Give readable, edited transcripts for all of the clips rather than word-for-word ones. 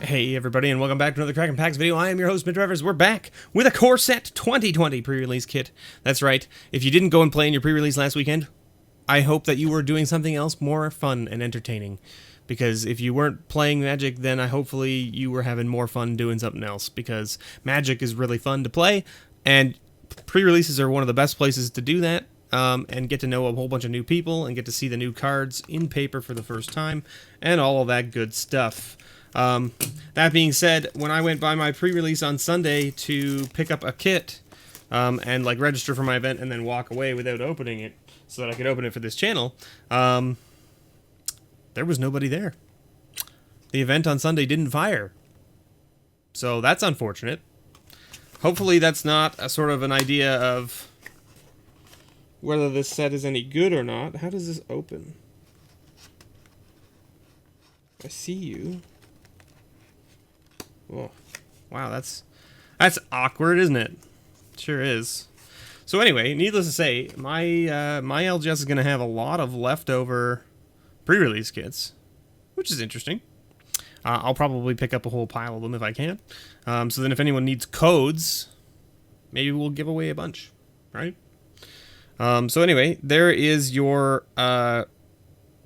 Hey everybody, and welcome back to another Kraken Packs video. I am your host, MrBevers. We're back with a Core Set 2020 pre-release kit. That's right. If you didn't go and play in your pre-release last weekend, I hope that you were doing something else more fun and entertaining. Because if you weren't playing Magic, then hopefully you were having more fun doing something else. Because Magic is really fun to play, and pre-releases are one of the best places to do that. And get to know a whole bunch of new people, and get to see the new cards in paper for the first time, and all of that good stuff. That being said, when I went by my pre-release on Sunday to pick up a kit, and like register for my event and then walk away without opening it so that I could open it for this channel, there was nobody there. The event on Sunday didn't fire. So that's unfortunate. Hopefully that's not a sort of an idea of whether this set is any good or not. How does this open? I see you. Whoa. Wow, that's awkward, isn't it? Sure is. So anyway, needless to say, my LGS is going to have a lot of leftover pre-release kits, which is interesting. I'll probably pick up a whole pile of them if I can. So then if anyone needs codes, maybe we'll give away a bunch, right? So anyway, there is your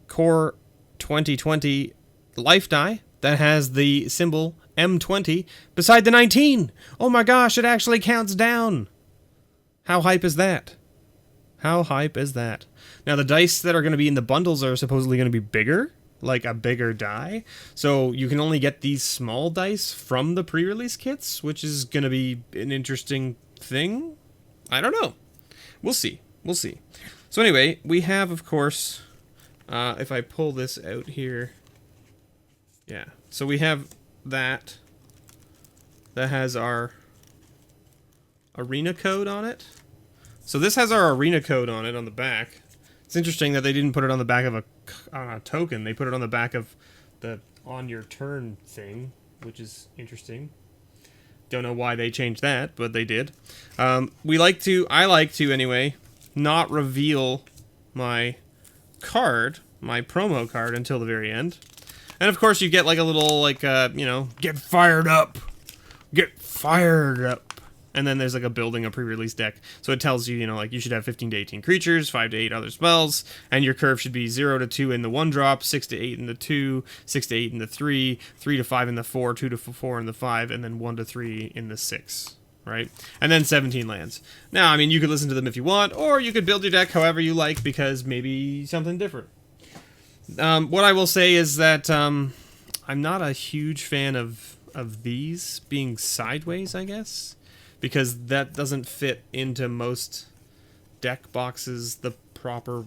Core 2020 Life Die that has the symbol M20 beside the 19. Oh my gosh, it actually counts down. How hype is that? How hype is that? Now, the dice that are going to be in the bundles are supposedly going to be bigger, like a bigger die. So you can only get these small dice from the pre-release kits, which is going to be an interesting thing. I don't know. We'll see. We'll see. So anyway, we have, of course, if I pull this out here, yeah. So we have that has our arena code on it. So this has our arena code on it on the back. It's interesting that they didn't put it on the back of a token. They put it on the back of the on your turn thing, which is interesting. Don't know why they changed that, but they did. I like to anyway, not reveal my card, my promo card, until the very end. And of course you get like a little, like, you know, get fired up. Get fired up. And then there's like a building a pre-release deck. So it tells you, you know, like you should have 15 to 18 creatures, 5 to 8 other spells, and your curve should be 0 to 2 in the 1 drop, 6 to 8 in the 2, 6 to 8 in the 3, 3 to 5 in the 4, 2 to 4 in the 5, and then 1 to 3 in the 6. Right? And then 17 lands. Now, I mean, you could listen to them if you want, or you could build your deck however you like, because maybe something different. What I will say is that I'm not a huge fan of these being sideways, I guess, because that doesn't fit into most deck boxes the proper,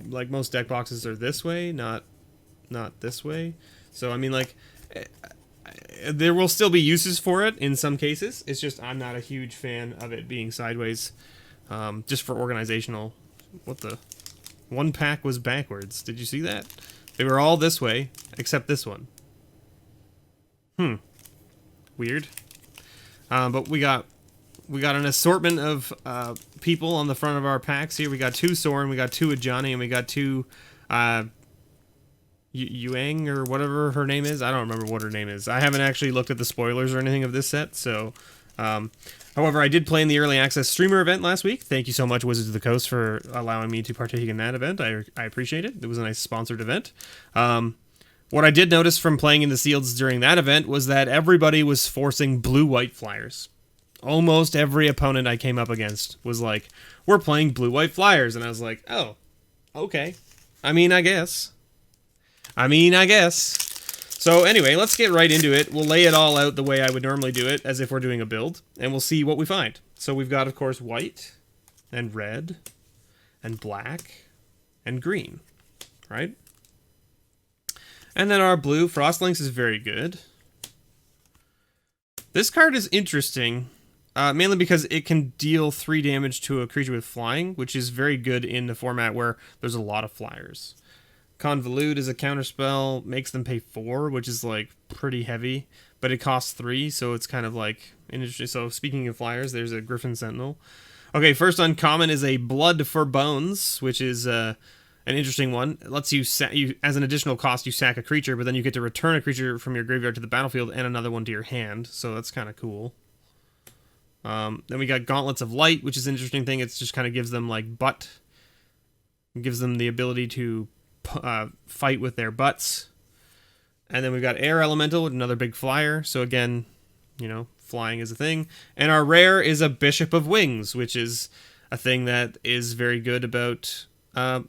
like most deck boxes are this way, not this way. So I mean, like, there will still be uses for it in some cases. It's just I'm not a huge fan of it being sideways, just for organizational. What the? One pack was backwards. Did you see that? They were all this way, except this one. Weird. But we got an assortment of people on the front of our packs here. We got 2 Soren, we got 2 Ajani, and we got 2 Yuang, or whatever her name is. I don't remember what her name is. I haven't actually looked at the spoilers or anything of this set, so... however, I did play in the Early Access Streamer event last week. Thank you so much, Wizards of the Coast, for allowing me to partake in that event. I appreciate it. It was a nice sponsored event. What I did notice from playing in the Sealeds during that event was that everybody was forcing blue-white flyers. Almost every opponent I came up against was like, we're playing blue-white flyers. And I was like, oh, okay. I mean, I guess. So anyway, let's get right into it. We'll lay it all out the way I would normally do it, as if we're doing a build, and we'll see what we find. So we've got, of course, white, and red, and black, and green, right? And then our blue, Frostlinks, is very good. This card is interesting, mainly because it can deal 3 damage to a creature with flying, which is very good in the format where there's a lot of flyers. Convolute is a counterspell, makes them pay 4, which is like pretty heavy, but it costs 3, so it's kind of like interesting. So speaking of flyers, there's a Griffin Sentinel. Okay, first uncommon is a Blood for Bones, which is an interesting one. It lets you, as an additional cost, you sack a creature, but then you get to return a creature from your graveyard to the battlefield and another one to your hand. So that's kind of cool. Then we got Gauntlets of Light, which is an interesting thing. It just kind of gives them like butt. It gives them the ability to fight with their butts. And then we've got Air Elemental, another big flyer. So again, you know, flying is a thing. And our rare is a Bishop of Wings, which is a thing that is very good about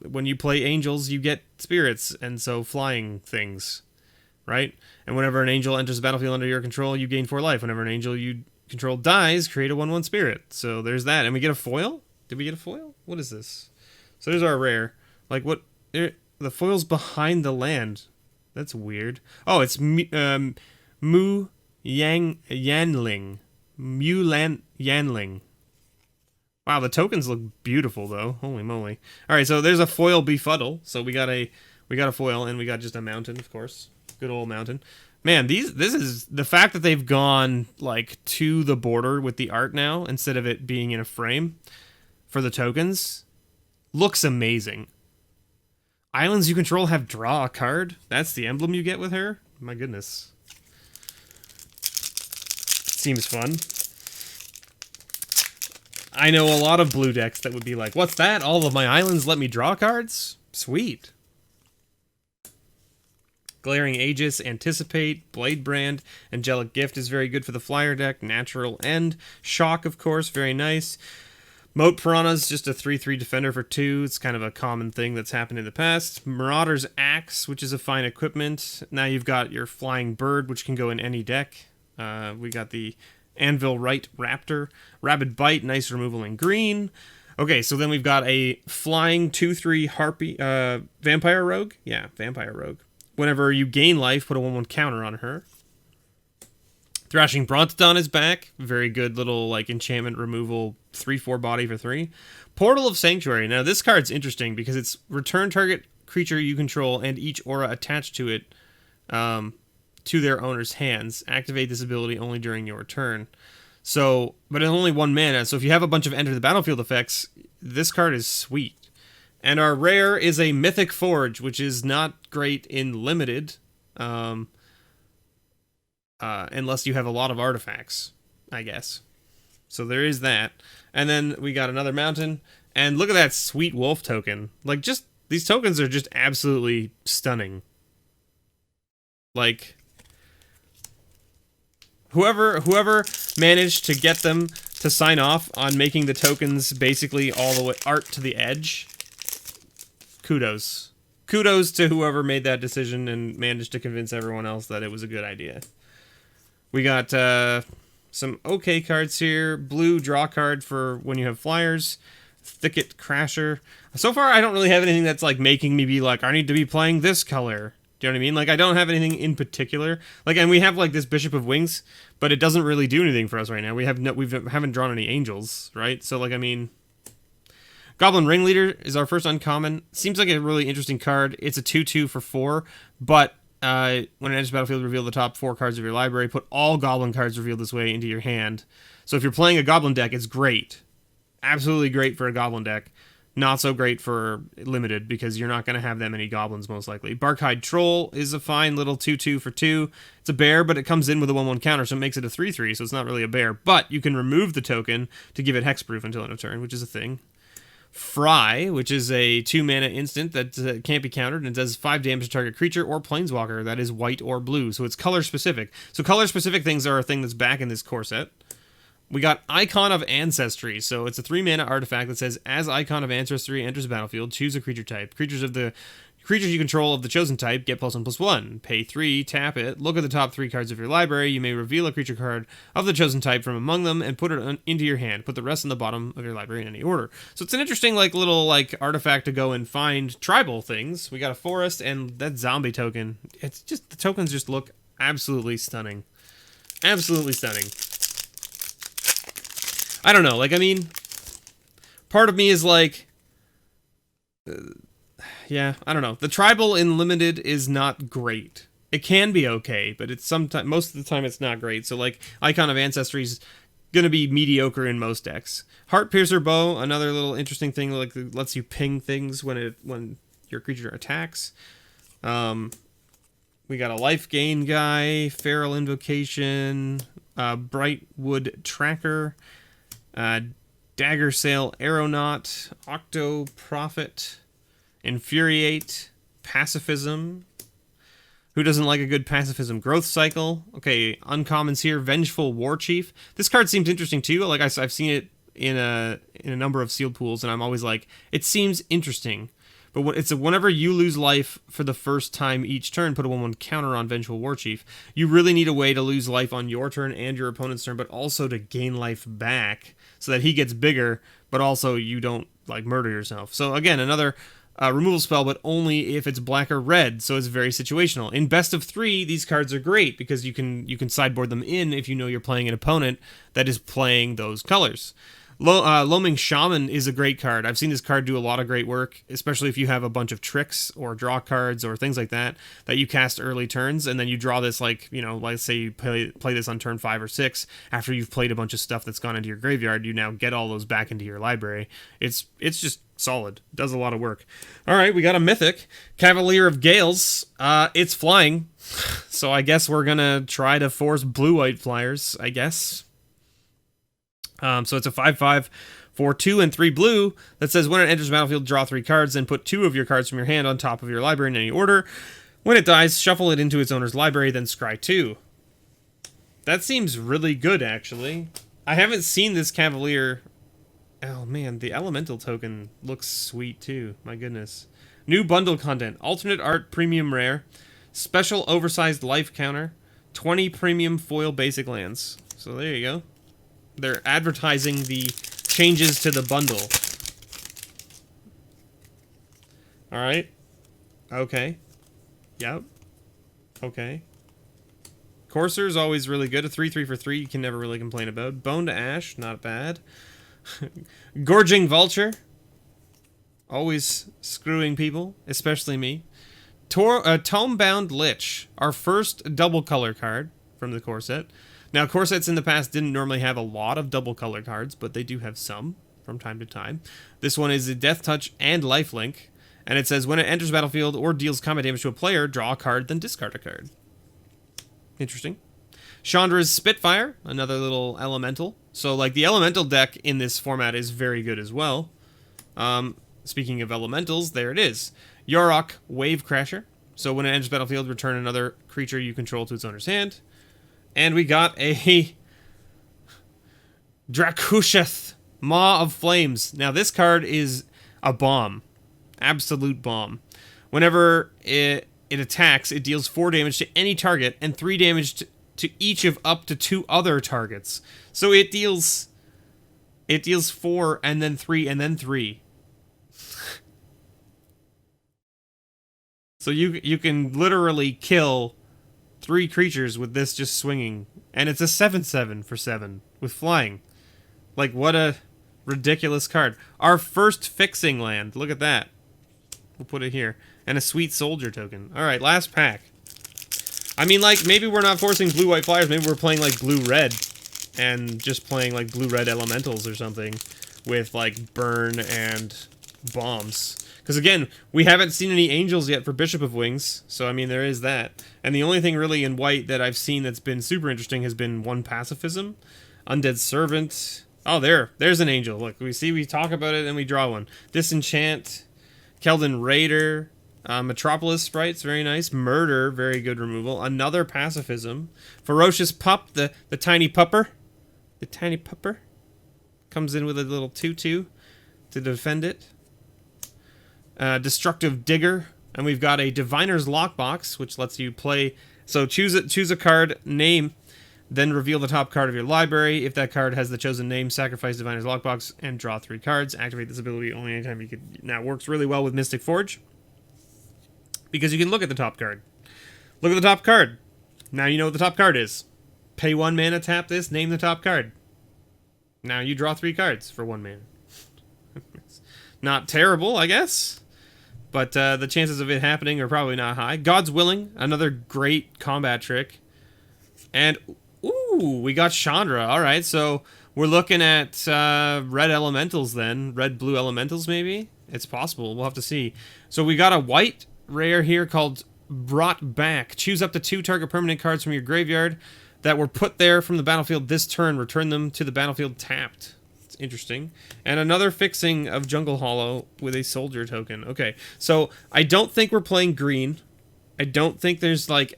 when you play angels, you get spirits, and so flying things, right? And whenever an angel enters the battlefield under your control, you gain 4 life. Whenever an angel you control dies, create a 1/1 spirit. So there's that. And we get a foil? Did we get a foil? What is this? So there's our rare. Like, what? The foil's behind the land. That's weird. Oh, it's Mu Yanling. Yanling. Wow, the tokens look beautiful though. Holy moly! All right, so there's a foil befuddle. So we got a foil, and we got just a mountain, of course. Good old mountain. Man, this is the fact that they've gone like to the border with the art now instead of it being in a frame for the tokens. Looks amazing. Islands you control have draw a card. That's the emblem you get with her. My goodness. Seems fun. I know a lot of blue decks that would be like, what's that? All of my islands let me draw cards? Sweet. Glaring Aegis, Anticipate, Blade Brand, Angelic Gift is very good for the flyer deck. Natural End. Shock, of course, very nice. Moat Piranha's just a 3/3 defender for 2. It's kind of a common thing that's happened in the past. Marauder's Axe, which is a fine equipment. Now you've got your Flying Bird, which can go in any deck. We got the Anvil Right Raptor. Rabid Bite, nice removal in green. Okay, so then we've got a flying 2/3 Harpy, Vampire Rogue. Yeah, Vampire Rogue. Whenever you gain life, put a 1/1 counter on her. Thrashing Brontodon is back. Very good little like enchantment removal 3/4 body for 3. Portal of Sanctuary. Now this card's interesting because it's return target creature you control and each aura attached to it to their owner's hands. Activate this ability only during your turn. So, but it's only 1 mana, so if you have a bunch of enter the battlefield effects, this card is sweet. And our rare is a Mythic Forge, which is not great in limited, unless you have a lot of artifacts, I guess. So there is that. And then we got another mountain, and look at that sweet wolf token. Like, just, these tokens are just absolutely stunning. Like, whoever managed to get them to sign off on making the tokens basically all the way art to the edge, kudos. Kudos to whoever made that decision and managed to convince everyone else that it was a good idea. We got some okay cards here. Blue draw card for when you have flyers. Thicket Crasher. So far, I don't really have anything that's like making me be like, I need to be playing this color. Do you know what I mean? Like, I don't have anything in particular. Like, and we have like this Bishop of Wings, but it doesn't really do anything for us right now. We haven't drawn any angels, right? So like, I mean, Goblin Ringleader is our first uncommon. Seems like a really interesting card. It's a 2/2 for 4, but when it enters the battlefield, reveal the top 4 cards of your library. Put all Goblin cards revealed this way into your hand. So if you're playing a Goblin deck, it's great. Absolutely great for a Goblin deck. Not so great for limited, because you're not going to have that many goblins, most likely. Barkhide Troll is a fine little 2/2 for 2. It's a bear, but it comes in with a 1/1 counter, so it makes it a 3/3, so it's not really a bear. But you can remove the token to give it hexproof until end of turn, which is a thing. Fry, which is a 2-mana instant that can't be countered, and it does 5 damage to target creature or planeswalker that is white or blue, so it's color-specific. So color-specific things are a thing that's back in this core set. We got Icon of Ancestry, so it's a 3-mana artifact that says, as Icon of Ancestry enters the battlefield, choose a creature type. Creatures you control of the chosen type get +1/+1. Pay 3, tap it, look at the top 3 cards of your library. You may reveal a creature card of the chosen type from among them and put it into your hand. Put the rest in the bottom of your library in any order. So it's an interesting little artifact to go and find tribal things. We got a forest and that zombie token. It's just, the tokens just look absolutely stunning. Absolutely stunning. I don't know, like, I mean, part of me is like, yeah, I don't know. The tribal in limited is not great. It can be okay, but it's most of the time it's not great. So like, Icon of Ancestry is gonna be mediocre in most decks. Heart Piercer Bow, another little interesting thing, like, lets you ping things when your creature attacks. We got a life gain guy, Feral Invocation, Brightwood Tracker, Dagger Sail Aeronaut, Octo Prophet, Infuriate, Pacifism. Who doesn't like a good Pacifism? Growth Cycle. Okay, uncommons here. Vengeful War Chief. This card seems interesting too. Like I've seen it in a number of sealed pools, and I'm always like, it seems interesting. But whenever you lose life for the first time each turn, put a 1/1 counter on Vengeful War Chief. You really need a way to lose life on your turn and your opponent's turn, but also to gain life back so that he gets bigger, but also you don't like murder yourself. So again, another removal spell, but only if it's black or red, so it's very situational. In best of 3, these cards are great because you can sideboard them in if you know you're playing an opponent that is playing those colors. Loaming Shaman is a great card. I've seen this card do a lot of great work, especially if you have a bunch of tricks or draw cards or things like that you cast early turns, and then you draw this, like, you know, let's say you play this on turn 5 or 6, after you've played a bunch of stuff that's gone into your graveyard, you now get all those back into your library. It's just solid. Does a lot of work. All right, we got a Mythic. Cavalier of Gales. It's flying, so I guess we're going to try to force blue-white flyers, I guess. So it's a 5/5 for 2 and 3 blue that says when it enters the battlefield, draw 3 cards, then put 2 of your cards from your hand on top of your library in any order. When it dies, shuffle it into its owner's library, then scry 2. That seems really good, actually. I haven't seen this Cavalier. Oh man, the Elemental token looks sweet too. My goodness. New bundle content. Alternate art premium rare. Special oversized life counter. 20 premium foil basic lands. So there you go. They're advertising the changes to the bundle. Alright. Okay. Yep. Okay. Courser is always really good. A 3/3 for 3 you can never really complain about. Bone to Ash, not bad. Gorging Vulture. Always screwing people, especially me. Tomebound Lich, our first double color card from the core set. Now, core sets in the past didn't normally have a lot of double color cards, but they do have some from time to time. This one is a Death Touch and Lifelink, and it says when it enters the battlefield or deals combat damage to a player, draw a card, then discard a card. Interesting. Chandra's Spitfire, another little elemental. So, like, the elemental deck in this format is very good as well. Speaking of elementals, there it is. Yorok Wave Crasher. So when it enters the battlefield, return another creature you control to its owner's hand. And we got a Dracusheth, Maw of Flames. Now, this card is a bomb. Absolute bomb. Whenever it attacks, it deals 4 damage to any target and 3 damage to each of up to 2 other targets. So it deals 4 and then 3 and then 3. So you can literally kill 3 creatures with this just swinging. And it's a 7/7 for 7 with flying. Like, what a ridiculous card. Our first fixing land. Look at that. We'll put it here. And a Sweet Soldier token. Alright, last pack. I mean, like, maybe we're not forcing blue-white flyers. Maybe we're playing, like, blue-red. And just playing, like, blue-red elementals or something. With, like, burn and bombs. Because, again, we haven't seen any angels yet for Bishop of Wings. So, I mean, there is that. And the only thing really in white that I've seen that's been super interesting has been 1 Pacifism. Undead Servant. Oh, there's an angel. Look, we talk about it and we draw one. Disenchant. Keldon Raider. Metropolis Sprites, very nice. Murder, very good removal. Another Pacifism. Ferocious Pup, the tiny pupper. The tiny pupper. Comes in with a little 2/2 to defend it. Destructive Digger. And we've got a Diviner's Lockbox, which lets you play. So choose a card, name, then reveal the top card of your library. If that card has the chosen name, sacrifice Diviner's Lockbox and draw 3 cards. Activate this ability only anytime you could. Now, it works really well with Mystic Forge, because you can look at the top card. Look at the top card. Now you know what the top card is. Pay 1 mana, tap this, name the top card. Now you draw 3 cards for 1 mana. Not terrible, I guess. But the chances of it happening are probably not high. God's Willing, another great combat trick. And, ooh, we got Chandra. All right, so we're looking at red elementals then. Red-blue elementals, maybe? It's possible. We'll have to see. So we got a white rare here called Brought Back. Choose up to 2 target permanent cards from your graveyard that were put there from the battlefield this turn. Return them to the battlefield tapped. It's interesting. And another fixing of Jungle Hollow with a soldier token. Okay, so I don't think we're playing green. I don't think there's, like,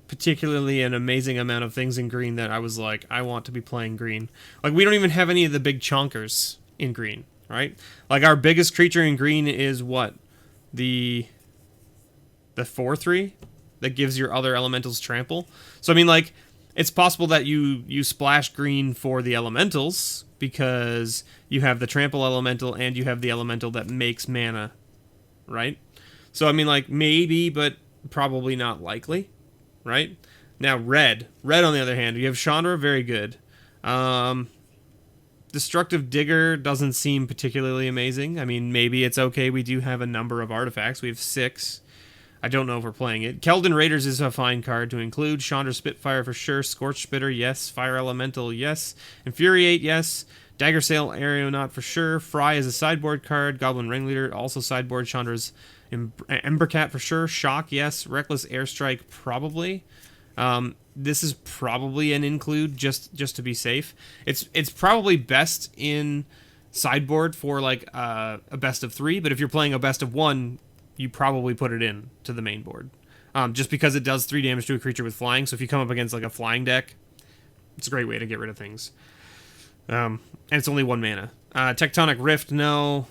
particularly an amazing amount of things in green that I was like, I want to be playing green. Like, we don't even have any of the big chonkers in green, right? Like, our biggest creature in green is what? The 4/3 that gives your other elementals trample. So I mean, like, it's possible that you splash green for the elementals because you have the trample elemental and you have the elemental that makes mana, right? So I mean, like, maybe, but probably not likely, right? Now red on the other hand, you have Chandra, very good. Destructive Digger doesn't seem particularly amazing. I mean, maybe it's okay. We do have a number of artifacts. We have 6. I don't know if we're playing it. Keldon Raiders is a fine card to include. Chandra Spitfire for sure. Scorch Spitter, yes. Fire Elemental, yes. Infuriate, yes. Dagger Sail Aeronaut for sure. Fry is a sideboard card. Goblin Ringleader, also sideboard. Chandra's Embercat for sure. Shock, yes. Reckless Airstrike, probably. This is probably an include just to be safe. It's probably best in sideboard for like a best of 3, but if you're playing a best of 1, you probably put it in to the main board. Just because it does 3 damage to a creature with flying, so if you come up against like a flying deck, it's a great way to get rid of things. And it's only 1 mana. Tectonic Rift, no.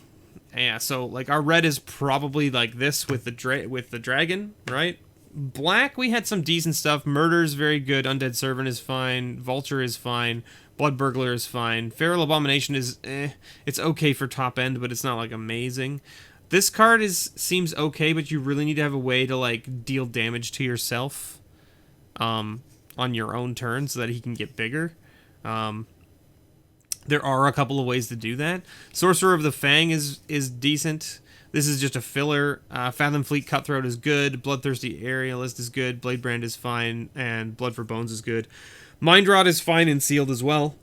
Yeah, so like our red is probably like this with the dragon, right? Black, we had some decent stuff. Murder's very good. Undead Servant is fine. Vulture is fine. Blood Burglar is fine. Feral Abomination is it's okay for top end, but it's not like amazing. This card seems okay, but you really need to have a way to like deal damage to yourself on your own turn so that he can get bigger. There are a couple of ways to do that. Sorcerer of the Fang is decent. This is just a filler. Fathom Fleet Cutthroat is good. Bloodthirsty Aerialist is good. Bladebrand is fine. And Blood for Bones is good. Mind Rot is fine and sealed as well.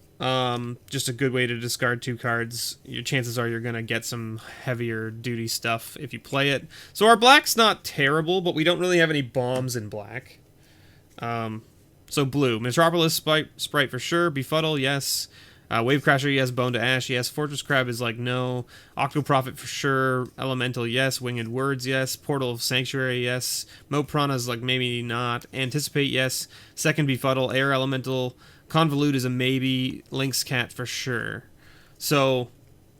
Just a good way to discard 2 cards. Your chances are you're going to get some heavier duty stuff if you play it. So our black's not terrible, but we don't really have any bombs in black. So blue. Metropolis Sprite for sure. Befuddle, yes. Wavecrasher, yes. Bone to Ash, yes. Fortress Crab is like, no. Octoprophet for sure. Elemental, yes. Winged Words, yes. Portal of Sanctuary, yes. Moat Piranha is like, maybe not. Anticipate, yes. Second Befuddle. Air Elemental. Convolute is a maybe. Lynx Cat for sure. So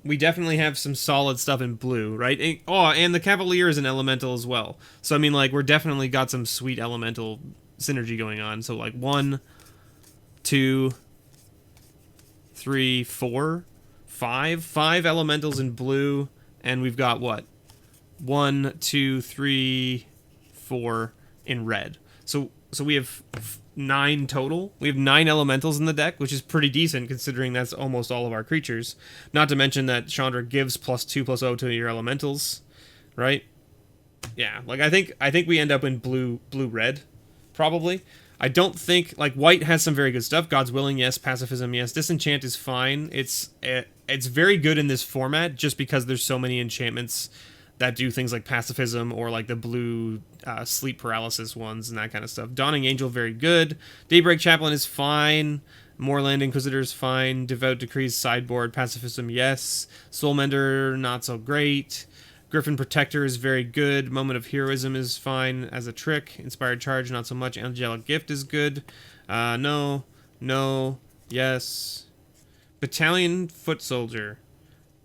we definitely have some solid stuff in blue, right? And the Cavalier is an elemental as well. So I mean, like, we're definitely got some sweet elemental synergy going on. So like 1, 2, 3, 4, 5 elementals in blue, and we've got what? 1, 2, 3, 4 in red. So we have 9 total. We have 9 elementals in the deck, which is pretty decent considering that's almost all of our creatures. Not to mention that Chandra gives +2/+0 to your elementals, right? Yeah, like I think we end up in blue-red, probably. I don't think, like, white has some very good stuff. God's Willing, yes. Pacifism, yes. Disenchant is fine. It's very good in this format just because there's so many enchantments that do things like Pacifism or like the blue sleep paralysis ones and that kind of stuff. Dawning Angel, very good. Daybreak Chaplain is fine. Moorland Inquisitor is fine. Devout Decrees sideboard. Pacifism, yes. Soulmender, not so great. Griffin Protector is very good. Moment of Heroism is fine as a trick. Inspired Charge, not so much. Angelic Gift is good. No, yes. Battalion Foot Soldier.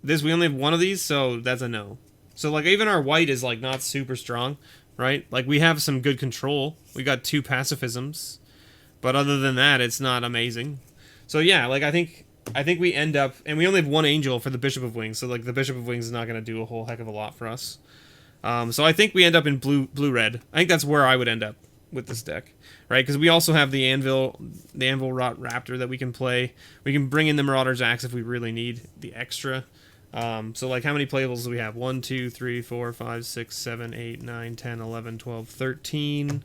We only have 1 of these, so that's a no. So, like, even our white is, like, not super strong, right? Like, we have some good control. We got 2 pacifisms. But other than that, it's not amazing. So, yeah, like, I think we end up... And we only have 1 angel for the Bishop of Wings, so, like, the Bishop of Wings is not going to do a whole heck of a lot for us. So I think we end up in blue-red. I think that's where I would end up with this deck, right? Because we also have the Anvil Rot Raptor that we can play. We can bring in the Marauder's Axe if we really need the extra. So, like, how many playables do we have? 1, 2, 3, 4, 5, 6, 7, 8, 9, 10, 11, 12, 13,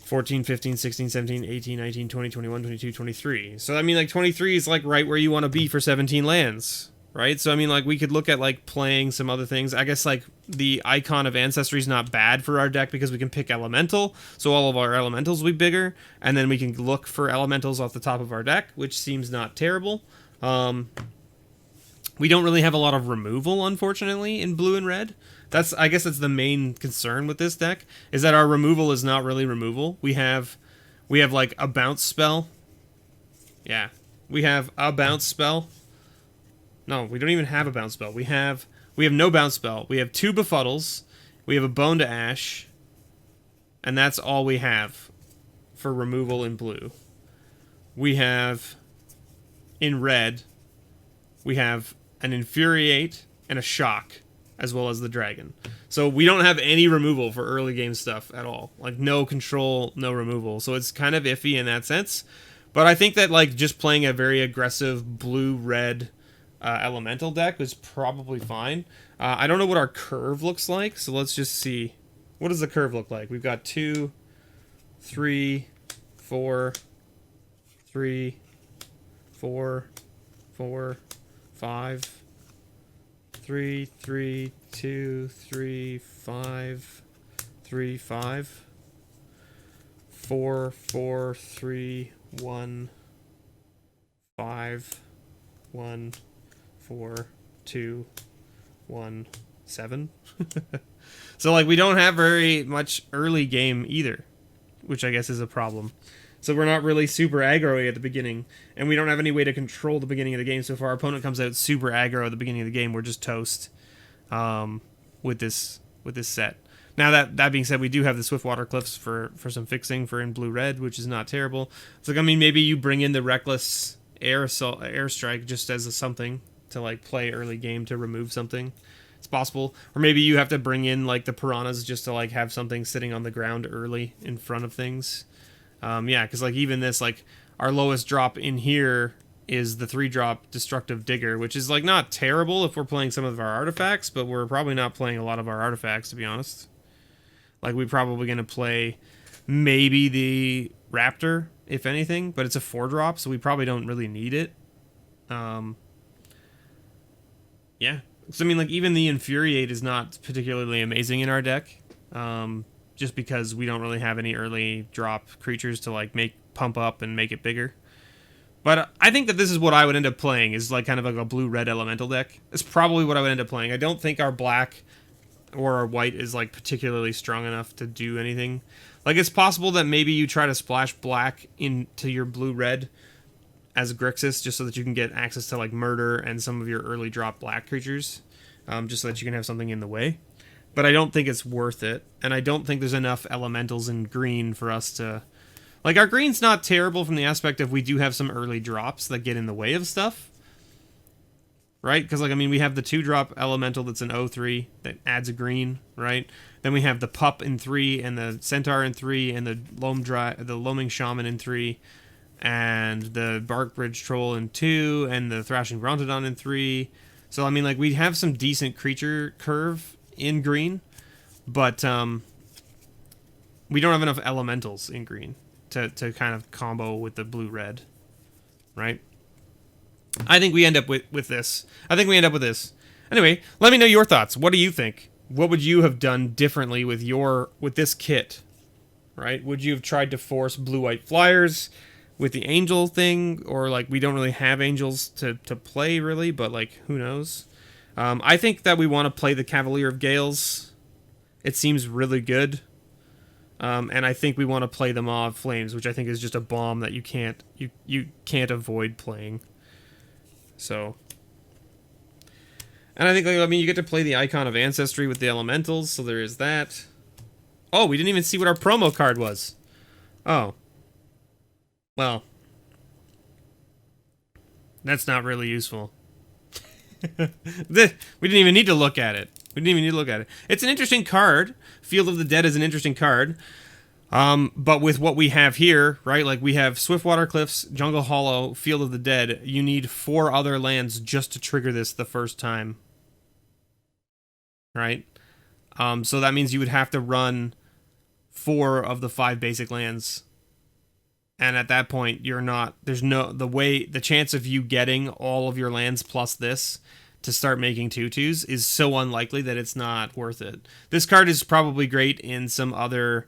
14, 15, 16, 17, 18, 19, 20, 21, 22, 23. So, I mean, like, 23 is, like, right where you want to be for 17 lands, right? So I mean, like, we could look at like playing some other things. I guess like the Icon of Ancestry is not bad for our deck because we can pick Elemental, so all of our Elementals will be bigger, and then we can look for Elementals off the top of our deck, which seems not terrible. We don't really have a lot of removal, unfortunately, in blue and red. I guess that's the main concern with this deck, is that our removal is not really removal. We have like a bounce spell. Yeah, we have a bounce spell. No, we don't even have a bounce spell. We have no bounce spell. We have 2 Befuddles. We have a Bone to Ash. And that's all we have for removal in blue. We have, in red, we have an Infuriate and a Shock, as well as the Dragon. So we don't have any removal for early game stuff at all. Like, no control, no removal. So it's kind of iffy in that sense. But I think that, like, just playing a very aggressive blue-red elemental deck was probably fine. I don't know what our curve looks like, so let's just see. What does the curve look like? We've got 2, 3, 4, 3, 4, 4, 5, 3, 3, 2, 3, 5, 3, 5, 4, 4, 3, 1, 5, 1, 4, 2, 1, 7. So, like, we don't have very much early game either, which I guess is a problem. So we're not really super aggro at the beginning, and we don't have any way to control the beginning of the game. So if our opponent comes out super aggro at the beginning of the game, we're just toast with this set. Now that being said, we do have the Swiftwater Cliffs for some fixing for in blue-red, which is not terrible. It's like, I mean, maybe you bring in the Reckless Airstrike just as a something to, like, play early game to remove something. It's possible. Or maybe you have to bring in, like, the Piranhas just to, like, have something sitting on the ground early in front of things. Yeah, because, like, even this, like, our lowest drop in here is the 3-drop Destructive Digger, which is, like, not terrible if we're playing some of our artifacts, but we're probably not playing a lot of our artifacts, to be honest. Like, we're probably going to play maybe the Raptor, if anything, but it's a 4-drop, so we probably don't really need it. Yeah. So, I mean, like, even the Infuriate is not particularly amazing in our deck. Just because we don't really have any early drop creatures to, like, pump up and make it bigger. But I think that this is what I would end up playing, is like kind of like a blue-red elemental deck. It's probably what I would end up playing. I don't think our black or our white is, like, particularly strong enough to do anything. Like, it's possible that maybe you try to splash black into your blue-red as Grixis, just so that you can get access to, like, Murder and some of your early drop black creatures, just so that you can have something in the way. But I don't think it's worth it, and I don't think there's enough elementals in green for us to... Like, our green's not terrible from the aspect of we do have some early drops that get in the way of stuff. Right? Because, like, I mean, we have the 2-drop elemental that's an 0/3 that adds a green, right? Then we have the Pup in 3, and the Centaur in 3, and the Loaming Shaman in 3, and the Barkbridge Troll in 2, and the Thrashing Brontodon in 3. So, I mean, like, we have some decent creature curve in green, but we don't have enough elementals in green to kind of combo with the blue-red, right? I think we end up with this. I think we end up with this. Anyway, let me know your thoughts. What do you think? What would you have done differently with this kit, right? Would you have tried to force blue-white flyers with the angel thing? Or, like, we don't really have angels to play, really, but, like, who knows? I think that we want to play the Cavalier of Gales. It seems really good. And I think we want to play the Maw of Flames, which I think is just a bomb that you can't avoid playing. So, and I think, like, I mean, you get to play the Icon of Ancestry with the Elementals, so there is that. Oh, we didn't even see what our promo card was. Oh. Well. That's not really useful. We didn't even need to look at it. It's an interesting card. Field of the Dead is an interesting card. But with what we have here, right, like, we have Swiftwater Cliffs, Jungle Hollow, Field of the Dead. You need 4 other lands just to trigger this the first time. Right? So that means you would have to run 4 of the 5 basic lands. And at that point, the chance of you getting all of your lands plus this to start making tutus is so unlikely that it's not worth it. This card is probably great in some other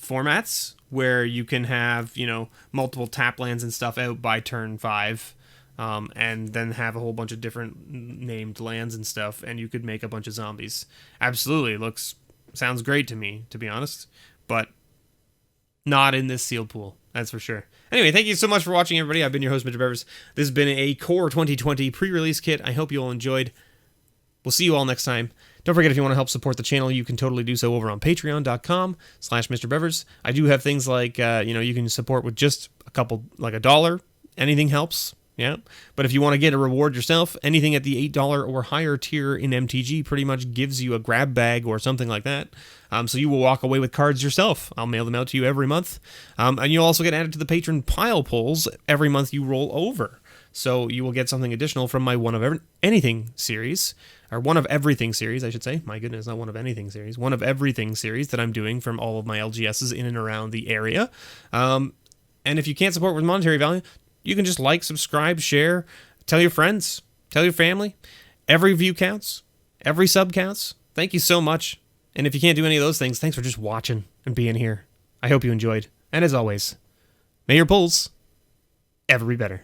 formats where you can have, you know, multiple tap lands and stuff out by turn 5, and then have a whole bunch of different named lands and stuff, and you could make a bunch of zombies. Absolutely, sounds great to me, to be honest, but not in this sealed pool, that's for sure. Anyway, thank you so much for watching, everybody. I've been your host, MrBevers. This has been a Core 2020 pre-release kit. I hope you all enjoyed. We'll see you all next time. Don't forget, if you want to help support the channel, you can totally do so over on patreon.com/MrBevers. I do have things like, you can support with just a couple, like $1. Anything helps. Yeah. But if you want to get a reward yourself, anything at the $8 or higher tier in MTG pretty much gives you a grab bag or something like that. So you will walk away with cards yourself. I'll mail them out to you every month. And you'll also get added to the patron pile polls every month you roll over. So you will get something additional from my One of Anything series, or One of Everything series, I should say. My goodness, not One of Anything series. One of Everything series that I'm doing from all of my LGSs in and around the area. And if you can't support with monetary value, you can just like, subscribe, share, tell your friends, tell your family. Every view counts. Every sub counts. Thank you so much. And if you can't do any of those things, thanks for just watching and being here. I hope you enjoyed. And as always, may your pulls ever be better.